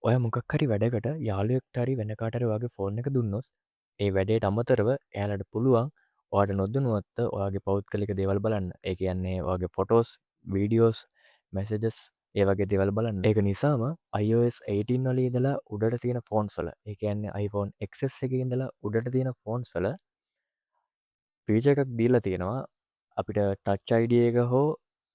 ඔය මොකක් හරි වැඩකට යාළුවෙක්ට හරි වෙන කාට හරි ඔයාගේ ෆෝන් එක දුන්නොත් ඒ වැඩේට අමතරව එයාලට පුළුවන් ඔයාට නොදැනුවත්ව ඔයාගේ පෞද්ගලික දේවල් බලන්න. ඒ කියන්නේ ඔයාගේ ෆොටෝස්, වීඩියෝස්, මෙසේජස් ඒ වගේ දේවල් බලන්න. ඒක නිසාම iOS 18 වල ඉඳලා උඩට තියෙන ෆෝන්ස් වල, ඒ කියන්නේ iPhone XS එකේ ඉඳලා උඩට තියෙන ෆෝන්ස් වල ෆීචර් එකක් දීලා තියෙනවා අපිට ටච් ID එක හෝ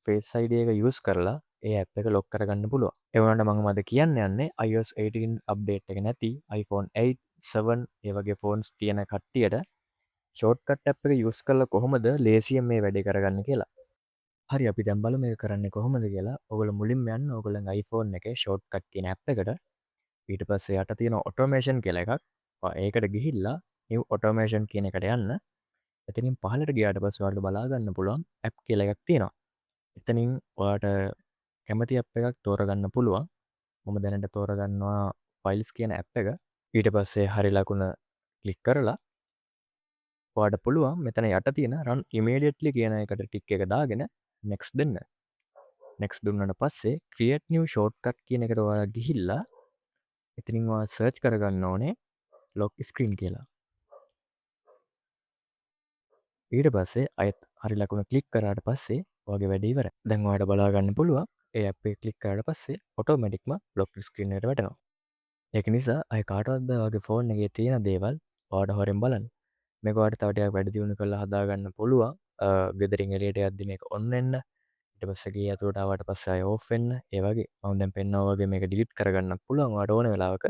ෆේස් ID එක යූස් කරලා ඒ ඇප් එක ලොක් කරගන්න පුළුවන්. ඒ වුණාට මම අද කියන්න යන්නේ iOS 18 අප්ඩේට් එක නැති iPhone 8, 7 ඒ වගේ ෆෝන්ස් තියෙන කට්ටියට ෂෝට්කට් ඇප් එක යූස් කරලා කොහොමද ලේසියෙන් මේ වැඩේ කරගන්න කියලා. හරි, අපි දැන් බලමු මේක කරන්නේ කොහොමද කියලා. ඔයගොල්ලෝ මුලින්ම යන්න ඔයගොල්ලන්ගේ iPhone එකේ ෂෝට්කට් කියන ඇප් එකට. ඊට පස්සේ යට තියෙන ඔටෝමේෂන් කියලා එකක්. ඒකට ගිහිල්ලා නිව් ඔටෝමේෂන් කියන එකට යන්න. එතනින් පහලට ගියාට පස්සේ ඔයාලට බලා ගන්න පුළුවන් ඇප් කියලා එකක් තියෙනවා. එතනින් ඔයාට කැමති ඇප් එකක් තෝරගන්න පුළුවන්. මම දැනට තෝරගන්නවා ෆයිල්ස් කියන ඇප් එක. ඊට පස්සේ හරි ලකුණ ක්ලික් කරලා ඔයාට පුළුවන් මෙතන යට තියෙන run immediately කියන එකට ටික් එක දාගෙන next දෙන්න. next දුන්නට පස්සේ create new shortcut කියන එකට ඔයාලා ගිහිල්ලා එතනින් ඔයා search කරගන්න ඕනේ lock screen කියලා. ඊට පස්සේ අයත් හරි ලකුණ ක්ලික් කරාට පස්සේ ඔයාගේ වැඩේ ඉවරයි. දැන් ඔයාලට බලා ගන්න පුළුවන් ඒ ඇප් එක ක්ලික් කරාට පස්සේ ඔටෝමැටික්ම lock screen එකට වැටෙනවා. ඒක නිසා අය කාටවත් බෑ ඔයාගේ ෆෝන් එකේ තියෙන දේවල් ඔයාට හොරෙන් බලන්න. මේක ඔයාලට තව ටිකක් වැඩි දියුණු කරලා හදාගන්න පුළුවන්. ගෙදරින් එළියට යද්දි මේක ඔන් වෙන්න, ඊට පස්සේ ගේ ඇතුළට ආවට පස්සේ ආය ඕෆ් වෙන්න. ඒ වගේ මම දැන් පෙන්නනවා වගේ මේක ඩිලීට් කරගන්නත් පුළුවන් ඔයාට ඕන වෙලාවක.